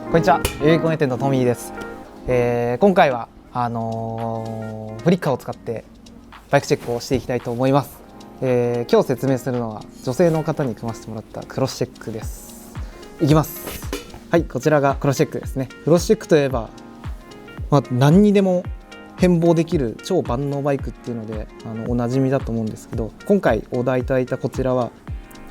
こんにちは、代々木公園店のトミーです。今回はフリッカーを使ってバイクチェックをしていきたいと思います。今日説明するのは女性の方に組ませてもらったクロスチェックです。いきます。はい、こちらがクロスチェックですね。クロスチェックといえば、何にでも変貌できる超万能バイクっていうのでおなじみだと思うんですけど、今回オーダーいただいたこちらは、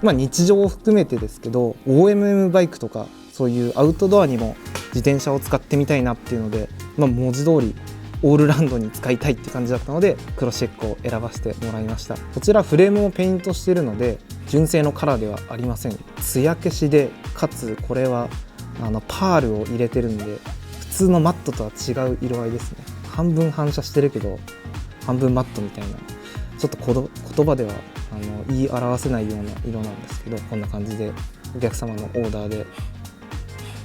日常を含めてですけど OMM バイクとかそういうアウトドアにも自転車を使ってみたいなっていうので、文字通りオールラウンドに使いたいって感じだったのでクロスチェックを選ばせてもらいました。こちらフレームをペイントしているので純正のカラーではありません。艶消しで、かつこれはパールを入れてるんで普通のマットとは違う色合いですね。半分反射してるけど半分マットみたいな、ちょっと言葉では言い表せないような色なんですけど、こんな感じでお客様のオーダーで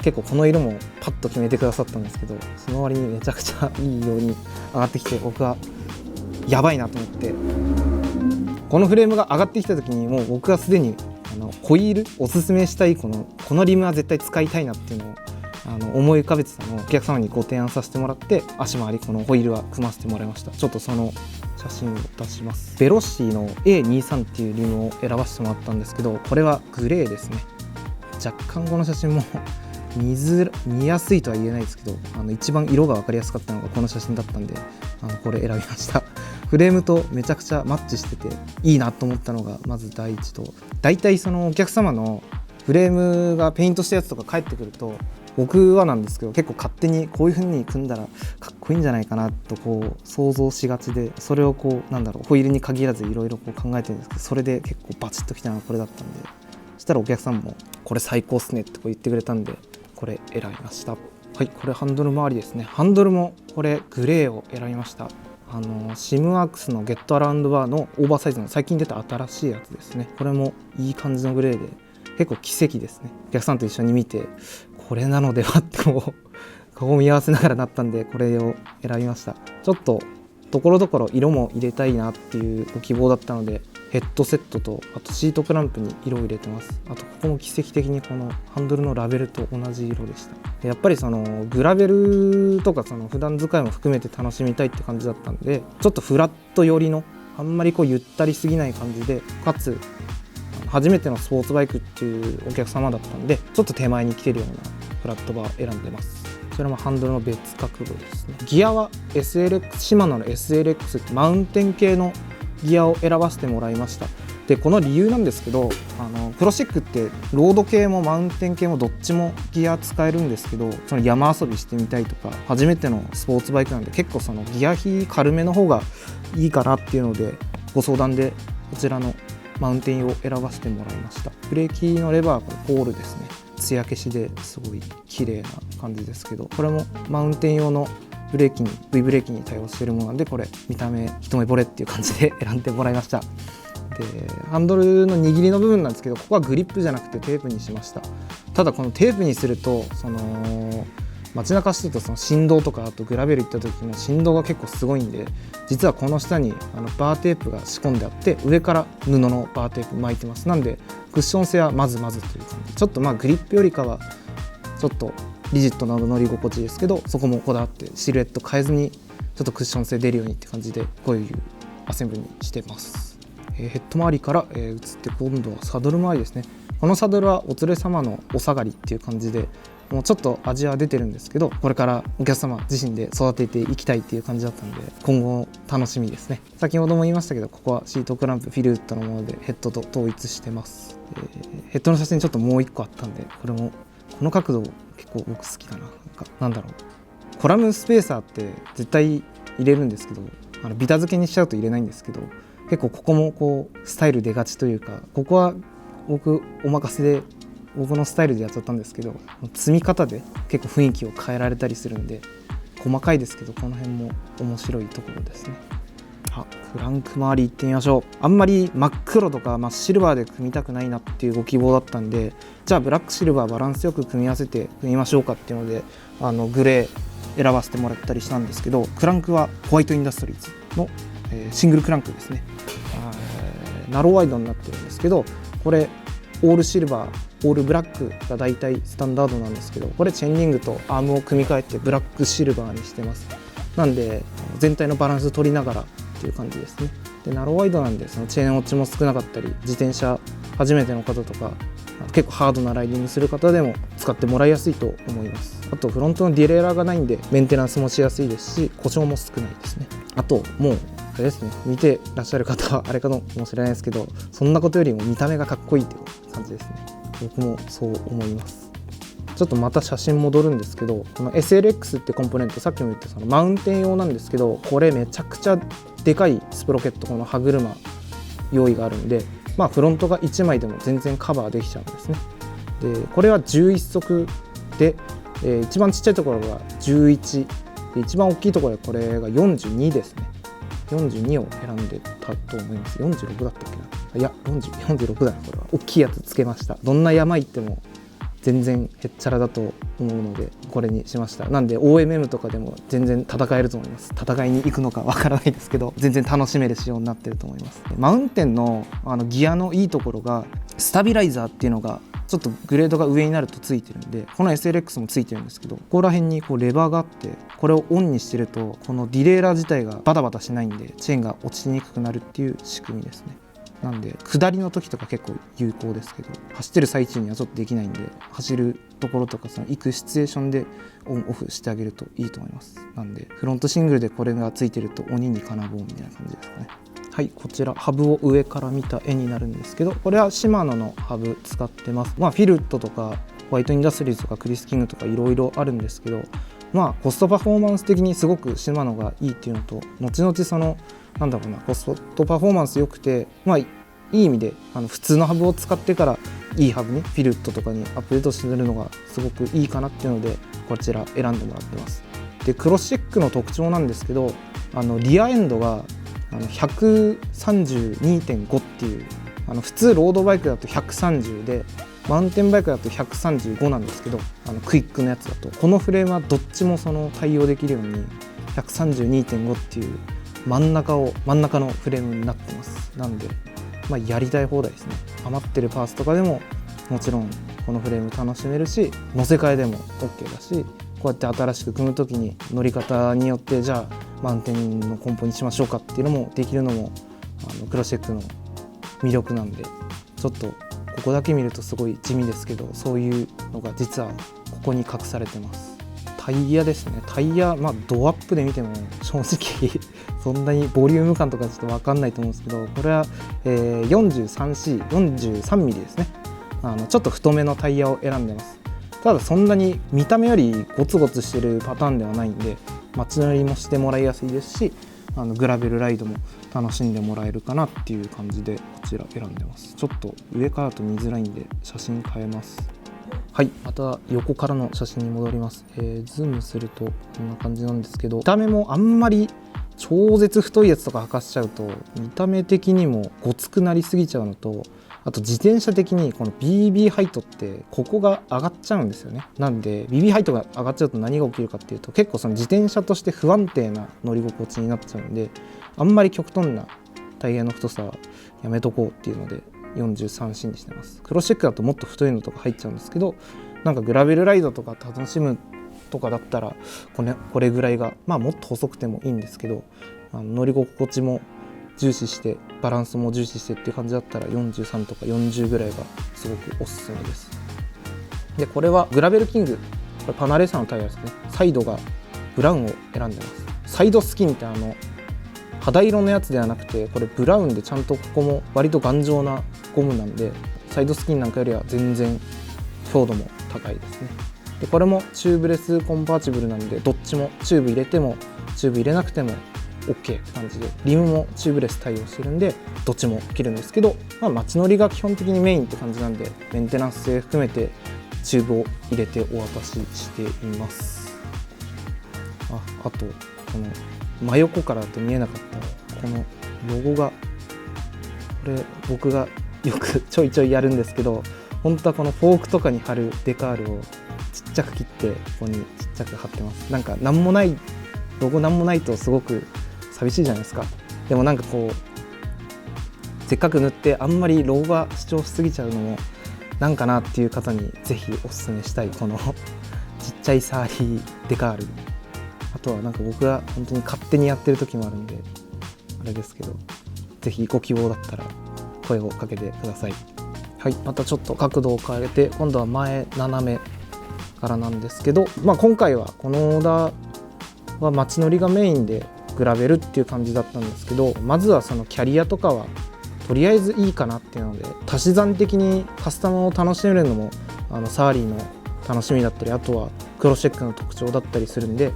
結構この色もパッと決めてくださったんですけど、その割にめちゃくちゃいい色に上がってきて、僕はやばいなと思って、このフレームが上がってきた時にもう僕はすでにホイールおすすめしたいこのリムは絶対使いたいなっていうのを思い浮かべてたのをお客様にご提案させてもらって、足回りこのホイールは組ませてもらいました。ちょっとその写真を出します。ベロッシーの A23 っていうリムを選ばせてもらったんですけど、これはグレーですね。若干この写真も見やすいとは言えないですけど、一番色が分かりやすかったのがこの写真だったんでこれ選びました。フレームとめちゃくちゃマッチしてていいなと思ったのがまず第一と、大体そのお客様のフレームがペイントしたやつとか返ってくると、僕はなんですけど結構勝手にこういう風に組んだらかっこいいんじゃないかなと想像しがちで、それをホイールに限らずいろいろ考えてるんですけど、それで結構バチッときたのがこれだったんで、そしたらお客さんもこれ最高っすねって言ってくれたんでこれ選びました。はい、これハンドル周りですね。ハンドルもこれグレーを選びました。シムワークスのゲットアラウンドバーのオーバーサイズの最近出た新しいやつですね。これもいい感じのグレーで結構奇跡ですね。お客さんと一緒に見てこれなのではって顔を見合わせながらなったんでこれを選びました。ちょっとところどころ色も入れたいなっていうご希望だったので、ヘッドセットとあとシートクランプに色を入れてます。あとここも奇跡的にこのハンドルのラベルと同じ色でした。でやっぱりそのグラベルとかその普段使いも含めて楽しみたいって感じだったんで、ちょっとフラット寄りのあんまりゆったりすぎない感じで、かつ初めてのスポーツバイクっていうお客様だったんでちょっと手前に来てるようなフラットバー選んでます。それもハンドルの別角度ですね。ギアは SLX、シマノの SLX マウンテン系のギアを選ばせてもらいました。でこの理由なんですけど、クロスチェックってロード系もマウンテン系もどっちもギア使えるんですけど、その山遊びしてみたいとか初めてのスポーツバイクなんで結構そのギア比軽めの方がいいかなっていうのでご相談でこちらのマウンテン用を選ばせてもらいました。ブレーキのレバーはこれポールですね。艶消しですごい綺麗な感じですけど、これもマウンテン用のブレーキに V ブレーキに対応しているものなんで、これ見た目一目惚れっていう感じで選んでもらいました。でハンドルの握りの部分なんですけど、ここはグリップじゃなくてテープにしました。ただこのテープにすると街中してるとその振動とか、あとグラベル行った時の振動が結構すごいんで、実はこの下にバーテープが仕込んであって上から布のバーテープ巻いてます。なんでクッション性はまずという感じ、ちょっとグリップよりかはちょっとリジットな乗り心地ですけど、そこもこだわってシルエット変えずにちょっとクッション性出るようにって感じでこういうアセンブルにしてます。ヘッド周りから移って今度はサドル周りですね。このサドルはお連れ様のお下がりっていう感じで、もうちょっと味は出てるんですけど、これからお客様自身で育てていきたいっていう感じだったので今後楽しみですね。先ほども言いましたけど、ここはシートクランプフィルウッドのものでヘッドと統一してます。ヘッドの写真ちょっともう一個あったんで、これもこの角度結構僕好きだな。なんだろう、コラムスペーサーって絶対入れるんですけど、ビタ付けにしちゃうと入れないんですけど、結構ここもスタイル出がちというか、ここは僕お任せで僕のスタイルでやっちゃったんですけど、積み方で結構雰囲気を変えられたりするんで、細かいですけどこの辺も面白いところですね。クランク周り行ってみましょう。あんまり真っ黒とか真っシルバーで組みたくないなっていうご希望だったんで、じゃあブラックシルバーバランスよく組み合わせて組みましょうかっていうのでグレー選ばせてもらったりしたんですけど、クランクはホワイトインダストリーズの、シングルクランクですね。ナローワイドになってるんですけど、これオールシルバーオールブラックが大体スタンダードなんですけど、これチェーンリングとアームを組み替えてブラックシルバーにしてます。なんで全体のバランス取りながらっていう感じですね。でナローワイドなんでそのチェーン落ちも少なかったり、自転車初めての方とか結構ハードなライディングする方でも使ってもらいやすいと思います。あとフロントのディレイラーがないんでメンテナンスもしやすいですし、故障も少ないですね。あともうあれですね、見てらっしゃる方はあれかもしれないですけど、そんなことよりも見た目がかっこいいっていう感じですね。僕もそう思います。ちょっとまた写真戻るんですけど、この SLX ってコンポーネント、さっきも言ったそのマウンテン用なんですけど、これめちゃくちゃでかいスプロケット、この歯車用意があるんで、フロントが1枚でも全然カバーできちゃうんですね。でこれは11足で、一番ちっちゃいところが11で、一番大きいところでこれが42ですね。42を選んでたと思います。46だったっけな、いや46だな。これは大きいやつつけました。どんな山行っても全然へっちゃらだと思うのでこれにしました。なんで OMM とかでも全然戦えると思います。戦いに行くのかわからないですけど、全然楽しめる仕様になってると思います。マウンテンのギアのいいところがスタビライザーっていうのがちょっとグレードが上になるとついてるんで、この SLX もついてるんですけど、ここら辺にこうレバーがあって、これをオンにしてるとこのディレイラー自体がバタバタしないんでチェーンが落ちにくくなるっていう仕組みですね。なんで下りの時とか結構有効ですけど、走ってる最中にはちょっとできないんで、走るところとかその行くシチュエーションでオンオフしてあげるといいと思います。なんでフロントシングルでこれがついてると鬼に金棒みたいな感じですかね。はい、こちらハブを上から見た絵になるんですけど、これはシマノのハブ使ってます。フィルットとかホワイトインダストリーズとかクリス・キングとかいろいろあるんですけど、コストパフォーマンス的にすごくシマノがいいっていうのと、後々そのコストパフォーマンス良くて、いい意味で普通のハブを使ってからいいハブにフィルットとかにアップデートするのがすごくいいかなっていうので、こちら選んでもらってます。でクロスチェックの特徴なんですけど、リアエンドが132.5 っていう、普通ロードバイクだと130でマウンテンバイクだと135なんですけど、クイックのやつだとこのフレームはどっちもその対応できるように 132.5 っていう真ん中のフレームになってます。なんでやりたい放題ですね。余ってるパーツとかでももちろんこのフレーム楽しめるし、乗せ替えでも OK だし、こうやって新しく組む時に乗り方によってじゃあマウンテンのコンポにしましょうかっていうのもできるのもクロスチェックの魅力なんで、ちょっとここだけ見るとすごい地味ですけど、そういうのが実はここに隠されてます。タイヤですね。タイヤ、ドアップで見ても正直そんなにボリューム感とかちょっと分かんないと思うんですけど、これは、43mm ですね。ちょっと太めのタイヤを選んでます。ただそんなに見た目よりゴツゴツしてるパターンではないんで、街乗りもしてもらいやすいですし、グラベルライドも楽しんでもらえるかなっていう感じでこちら選んでます。ちょっと上からだと見づらいんで写真変えます。はい、また横からの写真に戻ります。ズームするとこんな感じなんですけど、見た目もあんまり超絶太いやつとか履かせちゃうと見た目的にもごつくなりすぎちゃうのと、あと自転車的にこの BB ハイトってここが上がっちゃうんですよね。なんで BB ハイトが上がっちゃうと何が起きるかっていうと、結構その自転車として不安定な乗り心地になっちゃうんで、あんまり極端なタイヤの太さはやめとこうっていうので 43C にしてます。クロスチェックだともっと太いのとか入っちゃうんですけど、なんかグラベルライドとか楽しむとかだったらこれぐらいがもっと細くてもいいんですけど、乗り心地も重視してバランスも重視してっていう感じだったら43とか40ぐらいがすごくおすすめです。でこれはグラベルキング、これパナレーサのタイヤですね。サイドがブラウンを選んでます。サイドスキンって肌色のやつではなくて、これブラウンでちゃんとここも割と頑丈なゴムなんで、サイドスキンなんかよりは全然強度も高いですね。でこれもチューブレスコンバーチブルなんで、どっちもチューブ入れてもチューブ入れなくても OK って感じで、リムもチューブレス対応してるんでどっちも切るんですけど、街乗りが基本的にメインって感じなんで、メンテナンス性含めてチューブを入れてお渡ししています。あとこの真横からだと見えなかったこのロゴが、これ僕がよくちょいちょいやるんですけど、本当はこのフォークとかに貼るデカールをちっちゃく切ってここにちっちゃく貼ってます。なんか何もないロゴなんもないとすごく寂しいじゃないですか。でもなんかこうせっかく塗ってあんまりローが主張しすぎちゃうのもなんかなっていう方にぜひおすすめしたいこのちっちゃいサーリーデカール。あとはなんか僕が本当に勝手にやってる時もあるんであれですけど、ぜひご希望だったら声をかけてください。はい、またちょっと角度を変えて今度は前斜めからなんですけど、今回はこのオーダーは街乗りがメインでグラベルっていう感じだったんですけど、まずはそのキャリアとかはとりあえずいいかなっていうので、足し算的にカスタムを楽しめるのもサーリーの楽しみだったり、あとはクロスチェックの特徴だったりするんで、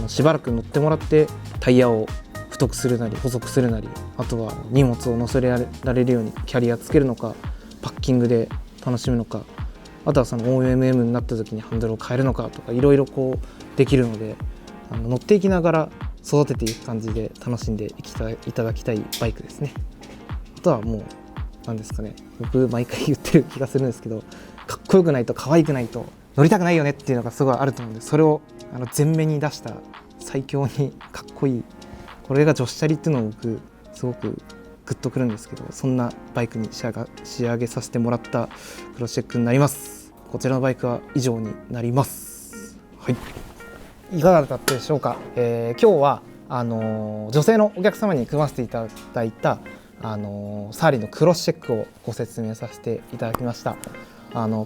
しばらく乗ってもらってタイヤを太くするなり細くするなり、あとは荷物を乗せられるようにキャリアつけるのか、パッキングで楽しむのか、あとはその OMM になった時にハンドルを変えるのかとか、いろいろこうできるので、乗っていきながら育てていく感じで楽しんでいただきたいバイクですね。あとはもう何ですかね、僕毎回言ってる気がするんですけど、かっこよくないと可愛くないと乗りたくないよねっていうのがすごいあると思うんで、それを前面に出した最強にかっこいい、これが女子チャリっていうのを僕すごくグッとくるんですけど、そんなバイクに仕上げさせてもらったクロスチェックになります。こちらのバイクは以上になります。はい、いかがだったでしょうか。今日は女性のお客様に組ませていただいたサーリーのクロスチェックをご説明させていただきました。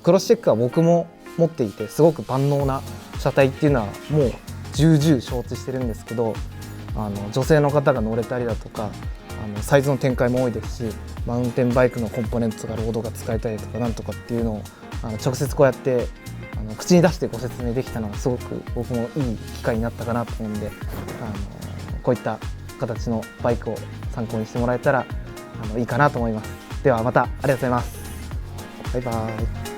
クロスチェックは僕も持っていてすごく万能な車体っていうのはもう重々承知してるんですけど、女性の方が乗れたりだとか、サイズの展開も多いですし、マウンテンバイクのコンポーネントとかロードが使えたりとかなんとかっていうのを直接こうやって口に出してご説明できたのはすごく僕もいい機会になったかなと思うんで、こういった形のバイクを参考にしてもらえたらいいかなと思います。ではまたありがとうございます。バイバーイ。